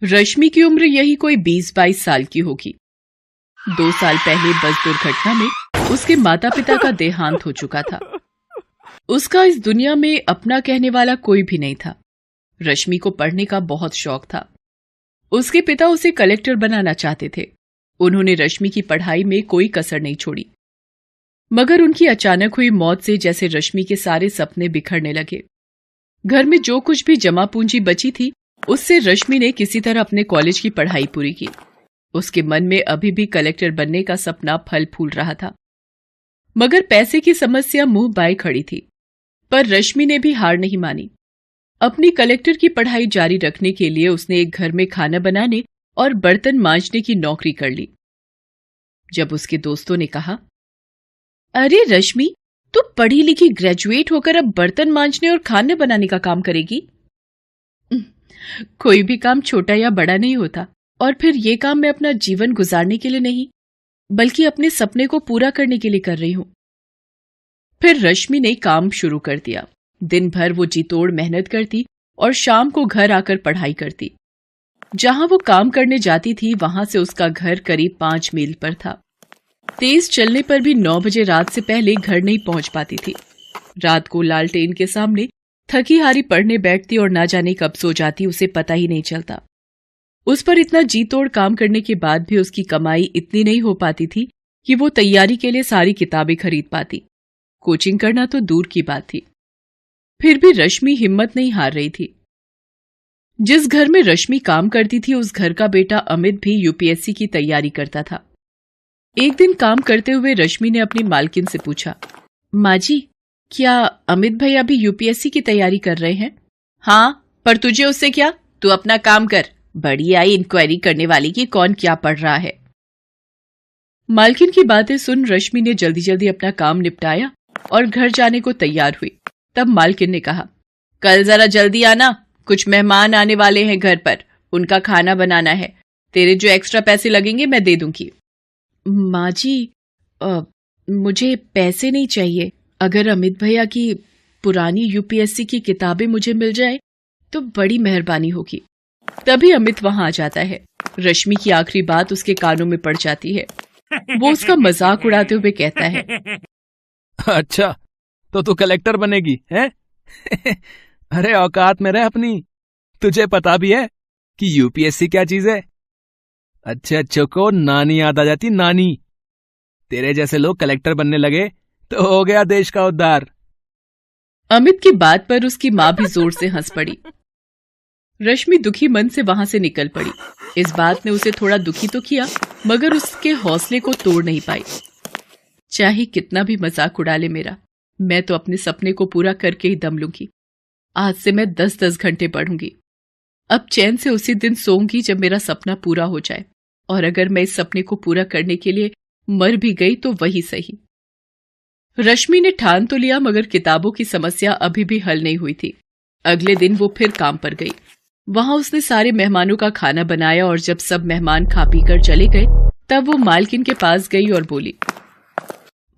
रश्मि की उम्र यही कोई 20-22 साल की होगी। 2 साल पहले बस दुर्घटना में उसके माता पिता का देहांत हो चुका था। उसका इस दुनिया में अपना कहने वाला कोई भी नहीं था। रश्मि को पढ़ने का बहुत शौक था। उसके पिता उसे कलेक्टर बनाना चाहते थे। उन्होंने रश्मि की पढ़ाई में कोई कसर नहीं छोड़ी। मगर उनकी अचानक हुई मौत से जैसे रश्मि के सारे सपने बिखरने लगे। घर में जो कुछ भी जमा पूंजी बची थी, उससे रश्मि ने किसी तरह अपने कॉलेज की पढ़ाई पूरी की। उसके मन में अभी भी कलेक्टर बनने का सपना फल फूल रहा था। मगर पैसे की समस्या मुंह बाए खड़ी थी। पर रश्मि ने भी हार नहीं मानी। अपनी कलेक्टर की पढ़ाई जारी रखने के लिए उसने एक घर में खाना बनाने और बर्तन मांजने की नौकरी कर ली। जब उसके दोस्तों ने कहा, अरे रश्मि, तू पढ़ी लिखी ग्रेजुएट होकर अब बर्तन मांजने और खाना बनाने का काम करेगी? कोई भी काम छोटा या बड़ा नहीं होता, और फिर ये काम मैं अपना जीवन गुजारने के लिए नहीं, बल्कि अपने सपने को पूरा करने के लिए कर रही हूं। फिर रश्मि ने काम शुरू कर दिया। दिन भर वो जी तोड़ मेहनत करती और शाम को घर आकर पढ़ाई करती। जहां वो काम करने जाती थी, वहां से उसका घर करीब 5 मील पर था। तेज चलने पर भी 9 बजे रात से पहले घर नहीं पहुंच पाती थी। रात को लालटेन के सामने थकी हारी पढ़ने बैठती और ना जाने कब सो जाती, उसे पता ही नहीं चलता। उस पर इतना जी तोड़ काम करने के बाद भी उसकी कमाई इतनी नहीं हो पाती थी कि वो तैयारी के लिए सारी किताबें खरीद पाती। कोचिंग करना तो दूर की बात थी। फिर भी रश्मि हिम्मत नहीं हार रही थी। जिस घर में रश्मि काम करती थी, उस घर का बेटा अमित भी यूपीएससी की तैयारी करता था। एक दिन काम करते हुए रश्मि ने अपनी मालकिन से पूछा, माँ जी, क्या अमित भैया भी यूपीएससी की तैयारी कर रहे हैं? हाँ, पर तुझे उससे क्या? तू अपना काम कर। बड़ी आई इंक्वायरी करने वाली की कौन क्या पढ़ रहा है। मालकिन की बातें सुन रश्मि ने जल्दी जल्दी अपना काम निपटाया और घर जाने को तैयार हुई। तब मालकिन ने कहा, कल जरा जल्दी आना, कुछ मेहमान आने वाले हैं घर पर, उनका खाना बनाना है। तेरे जो एक्स्ट्रा पैसे लगेंगे मैं दे दूंगी। माँ जी, मुझे पैसे नहीं चाहिए। अगर अमित भैया की पुरानी यूपीएससी की किताबें मुझे मिल जाए तो बड़ी मेहरबानी होगी। तभी अमित वहां आ जाता है। रश्मि की आखिरी बात उसके कानों में पड़ जाती है। वो उसका मजाक उड़ाते हुए कहता है, अच्छा, तो तू कलेक्टर बनेगी हैं? अरे औकात में रह अपनी। तुझे पता भी है कि यूपीएससी क्या चीज है? अच्छे अच्छों को नानी याद आ जाती, नानी। तेरे जैसे लोग कलेक्टर बनने लगे तो हो गया देश का उद्धार। अमित की बात पर उसकी माँ भी जोर से हंस पड़ी। रश्मि दुखी मन से वहां से निकल पड़ी। इस बात ने उसे थोड़ा दुखी तो किया, मगर उसके हौसले को तोड़ नहीं पाई। चाहे कितना भी मजाक उड़ा ले मेरा, मैं तो अपने सपने को पूरा करके ही दम लूंगी। आज से मैं 10-10 घंटे पढ़ूंगी। अब चैन से उसी दिन सोऊंगी जब मेरा सपना पूरा हो जाए, और अगर मैं इस सपने को पूरा करने के लिए मर भी गई तो वही सही। रश्मि ने ठान तो लिया, मगर किताबों की समस्या अभी भी हल नहीं हुई थी। अगले दिन वो फिर काम पर गई। वहां उसने सारे मेहमानों का खाना बनाया और जब सब मेहमान खा पी कर चले गए, तब वो मालकिन के पास गई और बोली,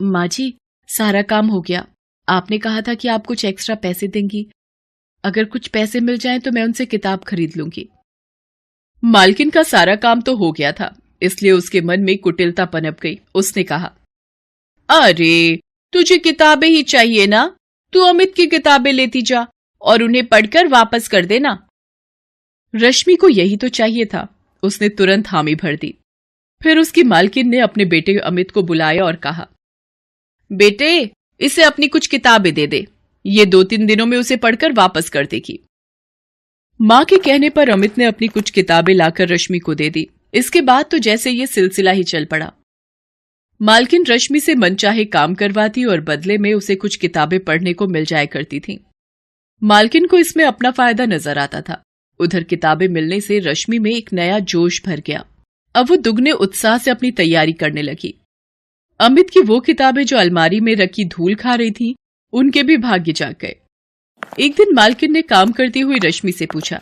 माँ जी, सारा काम हो गया। आपने कहा था कि आप कुछ एक्स्ट्रा पैसे देंगी। अगर कुछ पैसे मिल जाएं तो मैं उनसे किताब खरीद लूंगी। मालकिन का सारा काम तो हो गया था, इसलिए उसके मन में कुटिलता पनप गई। उसने कहा, अरे, तुझे किताबें ही चाहिए ना? तू अमित की किताबें लेती जा और उन्हें पढ़कर वापस कर देना। रश्मि को यही तो चाहिए था। उसने तुरंत हामी भर दी। फिर उसकी मालकिन ने अपने बेटे अमित को बुलाया और कहा, बेटे, इसे अपनी कुछ किताबें दे दे। ये 2-3 दिनों में उसे पढ़कर वापस कर देगी। मां के कहने पर अमित ने अपनी कुछ किताबें लाकर रश्मि को दे दी। इसके बाद तो जैसे ये सिलसिला ही चल पड़ा। मालकिन रश्मि से मनचाहे काम करवाती और बदले में उसे कुछ किताबें पढ़ने को मिल जाया करती थीं। मालकिन को इसमें अपना फायदा नजर आता था। उधर किताबें मिलने से रश्मि में एक नया जोश भर गया। अब वो दुगने उत्साह से अपनी तैयारी करने लगी। अमित की वो किताबें जो अलमारी में रखी धूल खा रही थीं, उनके भी भाग्य जाग गए। एक दिन मालकिन ने काम करती हुई रश्मि से पूछा,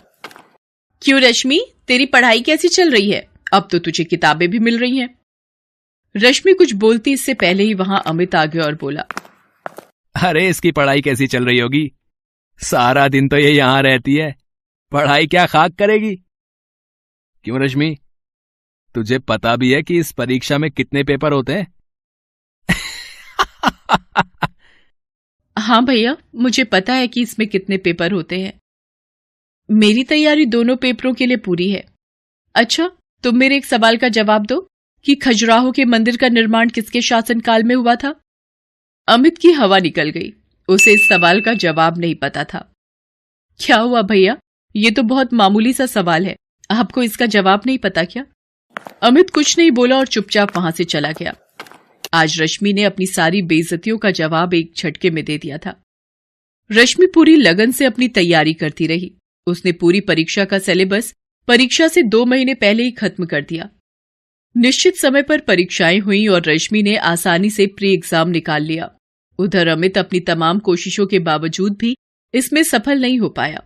क्यों रश्मि, तेरी पढ़ाई कैसी चल रही है? अब तो तुझे किताबें भी मिल रही हैं। रश्मि कुछ बोलती इससे पहले ही वहां अमित आ गया और बोला, अरे, इसकी पढ़ाई कैसी चल रही होगी? सारा दिन तो ये यहां रहती है, पढ़ाई क्या खाक करेगी। क्यों रश्मि, तुझे पता भी है कि इस परीक्षा में कितने पेपर होते हैं? हाँ भैया, मुझे पता है कि इसमें कितने पेपर होते हैं। मेरी तैयारी दोनों पेपरों के लिए पूरी है। अच्छा, तुम मेरे एक सवाल का जवाब दो कि खजुराहो के मंदिर का निर्माण किसके शासनकाल में हुआ था? अमित की हवा निकल गई। उसे इस सवाल का जवाब नहीं पता था। क्या हुआ भैया, ये तो बहुत मामूली सा सवाल है, आपको इसका जवाब नहीं पता क्या? अमित कुछ नहीं बोला और चुपचाप वहां से चला गया। आज रश्मि ने अपनी सारी बेइज्जतियों का जवाब एक झटके में दे दिया था। रश्मि पूरी लगन से अपनी तैयारी करती रही। उसने पूरी परीक्षा का सिलेबस परीक्षा से 2 महीने पहले ही खत्म कर दिया। निश्चित समय पर परीक्षाएं हुई और रश्मि ने आसानी से प्री एग्जाम निकाल लिया। उधर अमित अपनी तमाम कोशिशों के बावजूद भी इसमें सफल नहीं हो पाया।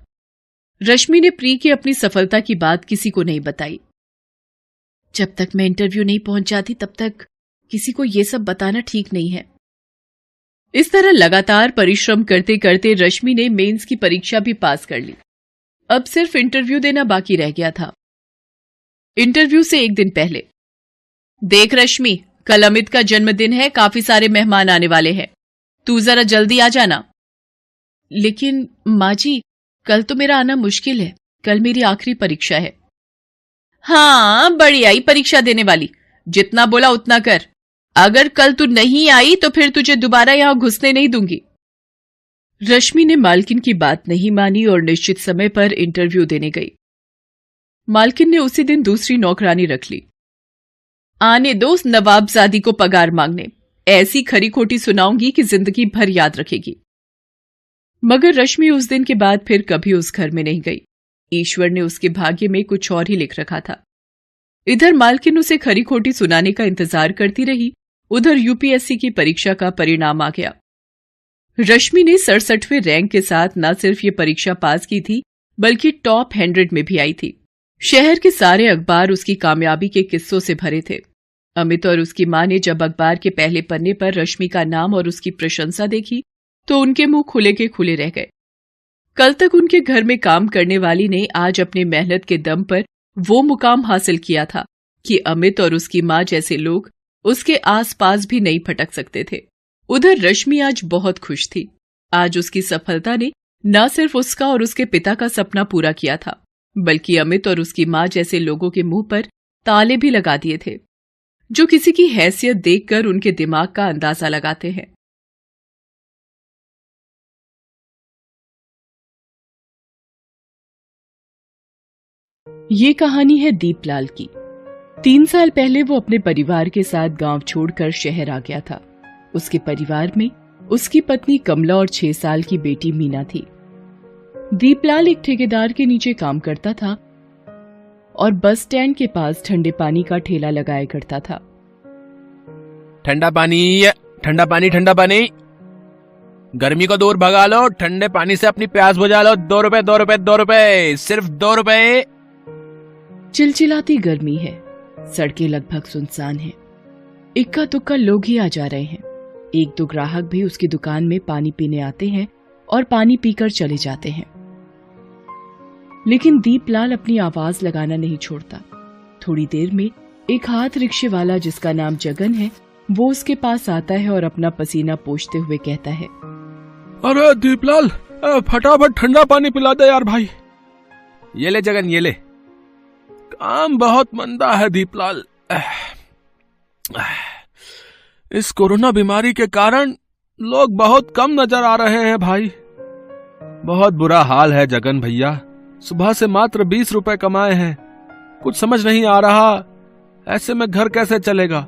रश्मि ने प्री की अपनी सफलता की बात किसी को नहीं बताई। जब तक मैं इंटरव्यू नहीं पहुंच जाती तब तक किसी को यह सब बताना ठीक नहीं है। इस तरह लगातार परिश्रम करते करते रश्मि ने मेंस की परीक्षा भी पास कर ली। अब सिर्फ इंटरव्यू देना बाकी रह गया था। इंटरव्यू से एक दिन पहले, देख रश्मि, कल अमित का जन्मदिन है, काफी सारे मेहमान आने वाले हैं, तू जरा जल्दी आ जाना। लेकिन माँ जी, कल तो मेरा आना मुश्किल है, कल मेरी आखिरी परीक्षा है। हाँ, बड़ी आई परीक्षा देने वाली, जितना बोला उतना कर। अगर कल तू नहीं आई तो फिर तुझे दोबारा यहां घुसने नहीं दूंगी। रश्मि ने मालकिन की बात नहीं मानी और निश्चित समय पर इंटरव्यू देने गई। मालकिन ने उसी दिन दूसरी नौकरानी रख ली। आने दो उस नवाबजादी को पगार मांगने, ऐसी खरी खोटी सुनाऊंगी कि जिंदगी भर याद रखेगी। मगर रश्मि उस दिन के बाद फिर कभी उस घर में नहीं गई। ईश्वर ने उसके भाग्य में कुछ और ही लिख रखा था। इधर मालकिन उसे खरी खोटी सुनाने का इंतजार करती रही, उधर यूपीएससी की परीक्षा का परिणाम आ गया। रश्मि ने 67वें रैंक के साथ न सिर्फ ये परीक्षा पास की थी, बल्कि टॉप 100 में भी आई थी। शहर के सारे अखबार उसकी कामयाबी के किस्सों से भरे थे। अमित और उसकी मां ने जब अखबार के पहले पन्ने पर रश्मि का नाम और उसकी प्रशंसा देखी तो उनके मुंह खुले के खुले रह गए। कल तक उनके घर में काम करने वाली ने आज अपनी मेहनत के दम पर वो मुकाम हासिल किया था कि अमित और उसकी मां जैसे लोग उसके आसपास भी नहीं फटक सकते थे। उधर रश्मि आज बहुत खुश थी। आज उसकी सफलता ने न सिर्फ उसका और उसके पिता का सपना पूरा किया था, बल्कि अमित और उसकी मां जैसे लोगों के मुंह पर ताले भी लगा दिए थे, जो किसी की हैसियत देखकर उनके दिमाग का अंदाजा लगाते हैं। ये कहानी है दीपलाल की। 3 साल पहले वो अपने परिवार के साथ गांव छोड़कर शहर आ गया था। उसके परिवार में उसकी पत्नी कमला और 6 साल की बेटी मीना थी। दीपलाल एक ठेकेदार के नीचे काम करता था और बस स्टैंड के पास ठंडे पानी का ठेला लगाया करता था। ठंडा पानी, ठंडा पानी, ठंडा पानी, गर्मी को दूर भगा लो, ठंडे पानी से अपनी प्यास बुझा लो। 2 रुपए, 2 रुपए, 2 रुपए, सिर्फ 2 रुपए। चिलचिलाती गर्मी है, सड़कें लगभग सुनसान हैं। इक्का दुक्का लोग ही आ जा रहे हैं। 1-2 ग्राहक भी उसकी दुकान में पानी पीने आते हैं और पानी पीकर चले जाते हैं। लेकिन दीपलाल अपनी आवाज लगाना नहीं छोड़ता। थोड़ी देर में एक हाथ रिक्शे वाला जिसका नाम जगन है, वो उसके पास आता है और अपना पसीना पोंछते हुए कहता है, अरे दीपलाल, फटाफट ठंडा पानी पिला दे यार भाई। ये ले जगन, ये ले। काम बहुत मंदा है दीपलाल। इस कोरोना बीमारी के कारण लोग बहुत कम नजर आ रहे हैं भाई। बहुत बुरा हाल है जगन भैया। सुबह से मात्र 20 रुपए कमाए हैं। कुछ समझ नहीं आ रहा, ऐसे में घर कैसे चलेगा।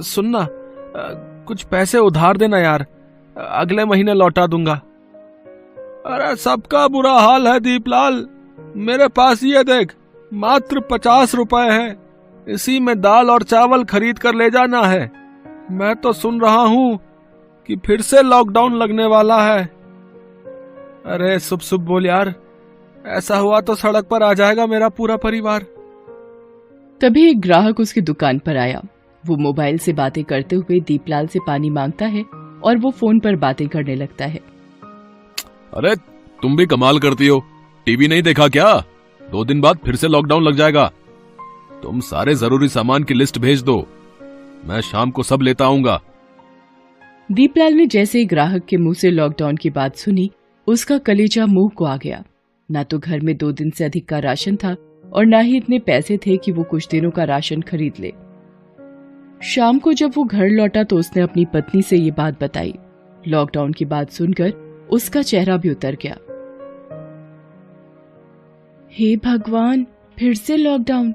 सुनना, कुछ पैसे उधार देना यार, अगले महीने लौटा दूंगा। अरे सबका बुरा हाल है दीपलाल। मेरे पास ये देख, मात्र 50 रुपए है। इसी में दाल और चावल खरीद कर ले जाना है। मैं तो सुन रहा हूं कि फिर से लॉकडाउन लगने वाला है। अरे शुभ शुभ बोल यार, ऐसा हुआ तो सड़क पर आ जाएगा मेरा पूरा परिवार। तभी एक ग्राहक उसकी दुकान पर आया। वो मोबाइल से बातें करते हुए दीपलाल से पानी मांगता है और वो फोन पर बातें करने लगता है। अरे तुम भी कमाल करती हो, टीवी नहीं देखा क्या? 2 दिन बाद फिर से लॉकडाउन लग जाएगा। तुम सारे जरूरी सामान की लिस्ट भेज दो, मैं शाम को सब लेता आऊंगा। दीपलाल ने जैसे ही ग्राहक के मुंह से लॉकडाउन की बात सुनी, उसका कलेजा मुंह को आ गया। ना तो घर में 2 दिन से अधिक का राशन था और ना ही इतने पैसे थे कि वो कुछ दिनों का राशन खरीद ले। शाम को जब वो घर लौटा तो उसने अपनी पत्नी से ये बात बताई। लॉकडाउन की बात सुनकर उसका चेहरा भी उतर गया। हे भगवान, फिर से लॉकडाउन,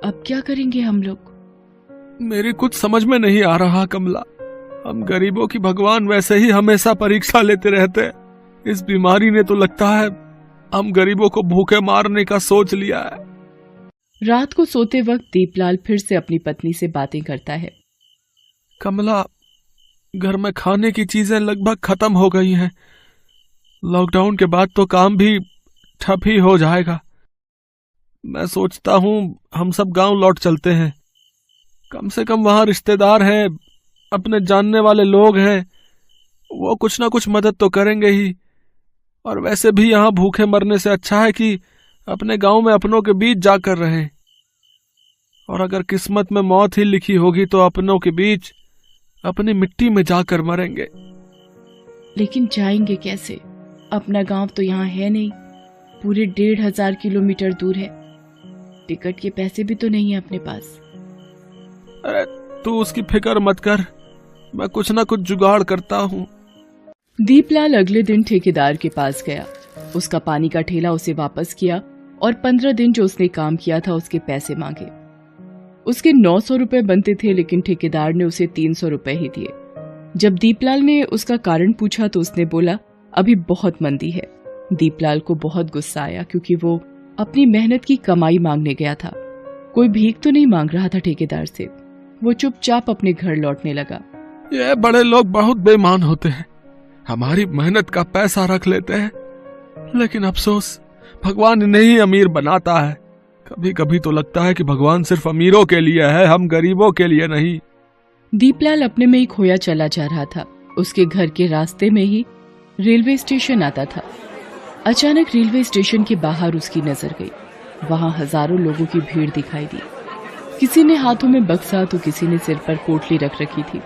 अब क्या करेंगे हम लोग? मेरी कुछ समझ में नहीं आ रहा कमला। हम गरीबों की भगवान वैसे ही हमेशा परीक्षा लेते रहते हैं। इस बीमारी ने तो लगता है हम गरीबों को भूखे मारने का सोच लिया है। रात को सोते वक्त दीपलाल फिर से अपनी पत्नी से बातें करता है। कमला, घर में खाने की चीजें लगभग खत्म हो गई हैं। लॉकडाउन के बाद तो काम भी ठप ही हो जाएगा। मैं सोचता हूँ हम सब गांव लौट चलते हैं। कम से कम वहां रिश्तेदार हैं, अपने जानने वाले लोग हैं, वो कुछ ना कुछ मदद तो करेंगे ही। और वैसे भी यहाँ भूखे मरने से अच्छा है कि अपने गांव में अपनों के बीच जाकर रहें। और अगर किस्मत में मौत ही लिखी होगी तो अपनों के बीच अपनी मिट्टी में जाकर मरेंगे। लेकिन जाएंगे कैसे? अपना गांव तो यहाँ है नहीं, पूरे 1500 किलोमीटर दूर है। टिकट के पैसे भी तो नहीं है अपने पास। अरे तू उसकी फिक्र मत कर, मैं कुछ ना कुछ जुगाड़ करता हूँ। दीपलाल अगले दिन ठेकेदार के पास गया। उसका पानी का ठेला उसे वापस किया और 15 दिन जो उसने काम किया था उसके पैसे मांगे। उसके 900 रुपए बनते थे, लेकिन ठेकेदार ने उसे 300 रुपए ही दिए। जब दीपलाल ने उसका कारण पूछा तो उसने बोला, अभी बहुत मंदी है। दीपलाल को बहुत गुस्सा आया, क्योंकि वो अपनी मेहनत की कमाई मांगने गया था। कोई भीख तो नहीं मांग रहा था ठेकेदार से। वो चुपचाप अपने घर लौटने लगा। ये बड़े लोग बहुत बेईमान होते हैं, हमारी मेहनत का पैसा रख लेते हैं, लेकिन अफसोस भगवान इन्हें ही अमीर बनाता है। कभी कभी तो लगता है कि भगवान सिर्फ अमीरों के लिए है, हम गरीबों के लिए नहीं। दीपलाल अपने में ही खोया चला जा रहा था। उसके घर के रास्ते में ही रेलवे स्टेशन आता था। अचानक रेलवे स्टेशन के बाहर उसकी नजर गई। वहां हजारों लोगों की भीड़ दिखाई दी। किसी ने हाथों में बक्सा तो किसी ने सिर पर पोटली रख रखी थी।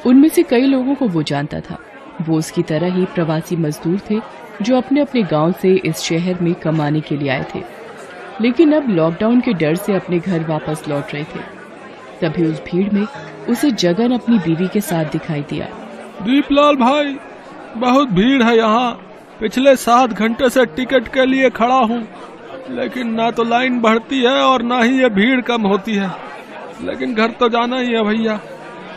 उनमें से कई लोगों को वो जानता था। वो उसकी तरह ही प्रवासी मजदूर थे जो अपने अपने गांव से इस शहर में कमाने के लिए आए थे, लेकिन अब लॉकडाउन के डर से अपने घर वापस लौट रहे थे। तभी उस भीड़ में उसे जगन अपनी बीवी के साथ दिखाई दिया। दीपलाल भाई, बहुत भीड़ है यहाँ। पिछले 7 घंटे से टिकट के लिए खड़ा हूँ, लेकिन ना तो लाइन बढ़ती है और ना ही ये भीड़ कम होती है। लेकिन घर तो जाना ही है भैया,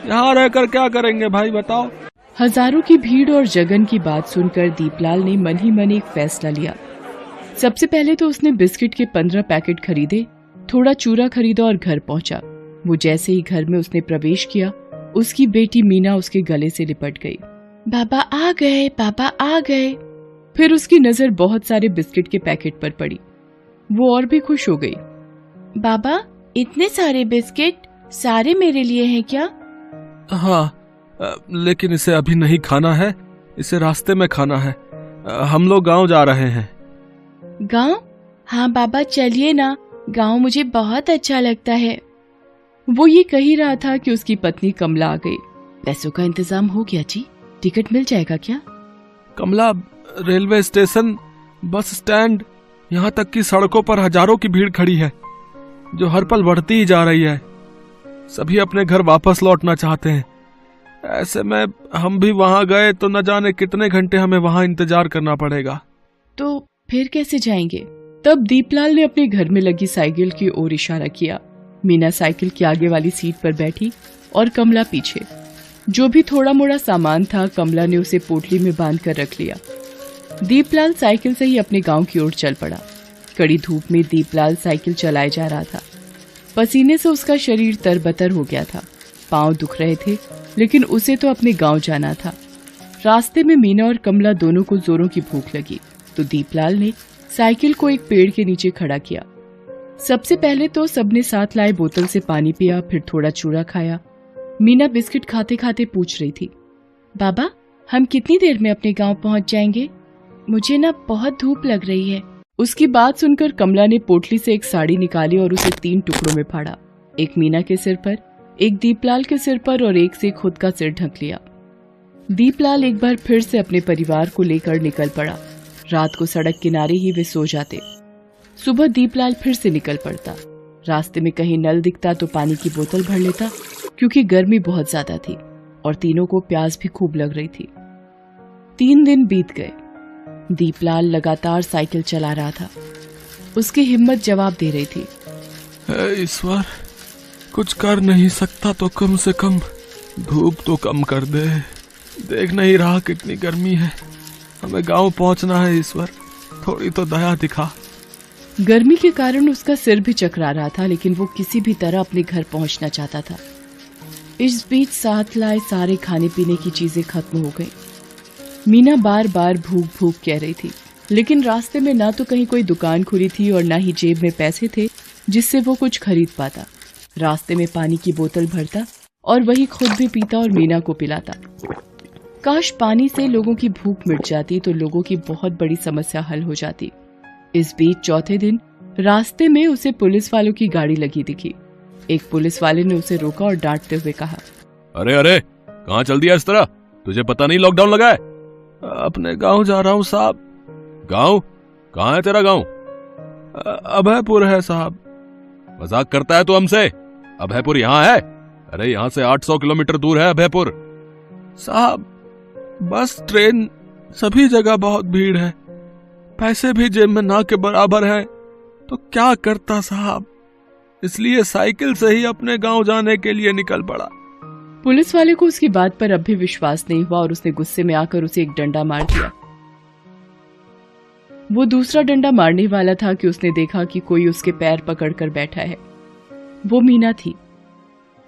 यहाँ रहकर क्या करेंगे भाई बताओ। हजारों की भीड़ और जगन की बात सुनकर दीपलाल ने मन ही मन एक फैसला लिया। सबसे पहले तो उसने बिस्किट के 15 पैकेट खरीदे, थोड़ा चूरा खरीदा और घर पहुंचा। वो जैसे ही घर में उसने प्रवेश किया, उसकी बेटी मीना उसके गले से लिपट गई। बाबा आ गए, पापा आ गए। फिर उसकी नजर बहुत सारे बिस्किट के पैकेट पर पड़ी। वो और भी खुश हो गई। बाबा, इतने सारे बिस्किट, सारे मेरे लिए हैं क्या? हाँ, लेकिन इसे अभी नहीं खाना है, इसे रास्ते में खाना है। हम लोग गांव जा रहे हैं। गांव? हाँ बाबा, चलिए ना, गांव मुझे बहुत अच्छा लगता है। वो ये कह ही रहा था कि उसकी पत्नी कमला आ गई। पैसों का इंतजाम हो गया जी, टिकट मिल जाएगा क्या? कमला, रेलवे स्टेशन, बस स्टैंड, यहाँ तक कि सड़कों पर हजारों की भीड़ खड़ी है, जो हर पल बढ़ती ही जा रही है। सभी अपने घर वापस लौटना चाहते हैं। ऐसे में हम भी वहां गए तो न जाने कितने घंटे हमें वहां इंतजार करना पड़ेगा। तो फिर कैसे जाएंगे? तब दीपलाल ने अपने घर में लगी साइकिल की ओर इशारा किया। मीना साइकिल की आगे वाली सीट पर बैठी और कमला पीछे। जो भी थोड़ा मोड़ा सामान था कमला ने उसे पोटली में बांध कर रख लिया। दीपलाल साइकिल से ही अपने गांव की ओर चल पड़ा। कड़ी धूप में दीपलाल साइकिल चलाए जा रहा था। पसीने से उसका शरीर तरबतर हो गया था, पांव दुख रहे थे, लेकिन उसे तो अपने गांव जाना था। रास्ते में मीना और कमला दोनों को जोरों की भूख लगी, तो दीपलाल ने साइकिल को एक पेड़ के नीचे खड़ा किया। सबसे पहले तो सबने साथ लाए बोतल से पानी पिया, फिर थोड़ा चूरा खाया। मीना बिस्किट खाते खाते पूछ रही थी, बाबा, हम कितनी देर में अपने गांव पहुंच जाएंगे? मुझे ना बहुत धूप लग रही है। उसकी बात सुनकर कमला ने पोटली से एक साड़ी निकाली और उसे 3 टुकड़ों में फाड़ा। एक मीना के सिर पर, एक दीपलाल के सिर पर और एक से खुद का सिर ढक लिया। दीपलाल एक बार फिर से अपने परिवार को लेकर निकल पड़ा। रात को सड़क किनारे ही वे सो जाते। सुबह दीपलाल फिर से निकल पड़ता। रास्ते में कहीं नल दिखता तो पानी की बोतल भर लेता, क्योंकि गर्मी बहुत ज्यादा थी और तीनों को प्यास भी खूब लग रही थी। 3 दिन बीत गए। दीपलाल लगातार साइकिल चला रहा था। उसकी हिम्मत जवाब दे रही थी। ईश्वर, कुछ कर नहीं सकता तो कम से कम धूप तो कम कर दे। देख नहीं रहा कितनी गर्मी है। हमें गांव पहुंचना है ईश्वर, थोड़ी तो दया दिखा। गर्मी के कारण उसका सिर भी चकरा रहा था, लेकिन वो किसी भी तरह अपने घर पहुंचना चाहता था। इस बीच साथ लाए सारे खाने पीने की चीजें खत्म हो गई। मीना बार बार भूख भूख कह रही थी, लेकिन रास्ते में ना तो कहीं कोई दुकान खुली थी और ना ही जेब में पैसे थे जिससे वो कुछ खरीद पाता। रास्ते में पानी की बोतल भरता और वही खुद भी पीता और मीना को पिलाता। काश पानी से लोगों की भूख मिट जाती तो लोगों की बहुत बड़ी समस्या हल हो जाती। इस बीच चौथे दिन रास्ते में उसे पुलिस वालों की गाड़ी लगी दिखी। एक पुलिस वाले ने उसे रोका और डांटते हुए कहा, अरे अरे, कहाँ चल दिया इस तरह? तुझे पता नहीं लॉकडाउन लगा है? अपने गांव जा रहा हूँ साहब। गांव? कहाँ है तेरा गांव? अभयपुर है साहब। मजाक करता है तू हमसे? अभयपुर यहाँ है? अरे यहाँ से 800 किलोमीटर दूर है अभयपुर। साहब, बस ट्रेन सभी जगह बहुत भीड़ है, पैसे भी जेब में ना के बराबर है, तो क्या करता साहब, इसलिए साइकिल से ही अपने गांव जाने के लिए निकल पड़ा। पुलिस वाले को उसकी बात पर अब भी विश्वास नहीं हुआ और उसने गुस्से में आकर उसे एक डंडा मार दिया। वो दूसरा डंडा मारने वाला था कि उसने देखा कि कोई उसके पैर पकड़कर बैठा है। वो मीना थी।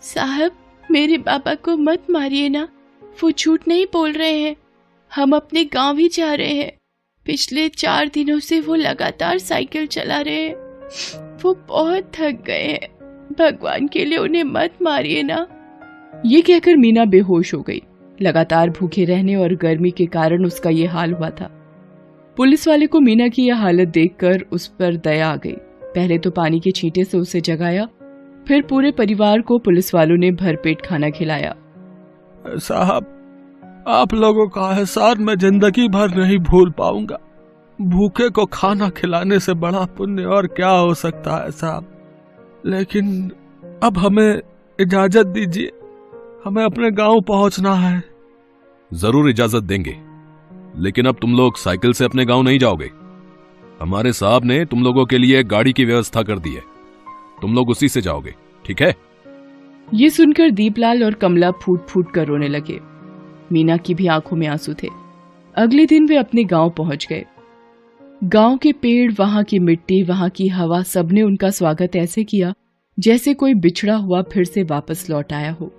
साहब, मेरे पापा को मत मारिए ना, वो झूठ नहीं बोल रहे हैं। हम अपने गांव ही जा रहे हैं। पिछले 4 दिनों से वो लगातार साइकिल चला रहे हैं। वो बहुत थक गए हैं। भगवान के लिए उन्हें मत मारिए ना। ये कहकर मीना बेहोश हो गई। लगातार भूखे रहने और गर्मी के कारण उसका ये हाल हुआ था। पुलिस वाले को मीना की यह हालत देखकर उस पर दया आ गई। पहले तो पानी के छींटे से उसे जगाया, फिर पूरे परिवार को पुलिस वालों ने भरपेट खाना खिलाया। साहब, आप लोगों का एहसान मैं जिंदगी भर नहीं भूल पाऊंगा। भूखे को खाना खिलाने से बड़ा पुण्य और क्या हो सकता है साहब। लेकिन अब हमें इजाजत दीजिए, हमें अपने गांव पहुंचना है। जरूर इजाजत देंगे, लेकिन अब तुम लोग साइकिल से अपने गांव नहीं जाओगे। हमारे साहब ने तुम लोगों के लिए गाड़ी की व्यवस्था कर दी है, तुम लोग उसी से जाओगे, ठीक है? ये सुनकर दीपलाल और कमला फूट फूट कर रोने लगे। मीना की भी आंखों में आंसू थे। अगले दिन वे अपने गांव पहुंच गए। गांव के पेड़, वहां की मिट्टी, वहां की हवा, सबने उनका स्वागत ऐसे किया जैसे कोई बिछड़ा हुआ फिर से वापस लौट आया हो।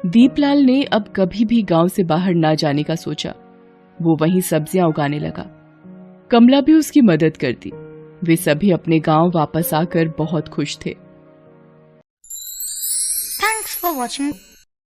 दीपलाल ने अब कभी भी गांव से बाहर ना जाने का सोचा। वो वहीं सब्जियां उगाने लगा। कमला भी उसकी मदद करती। वे सभी अपने गांव वापस आकर बहुत खुश थे। Thanks for watching.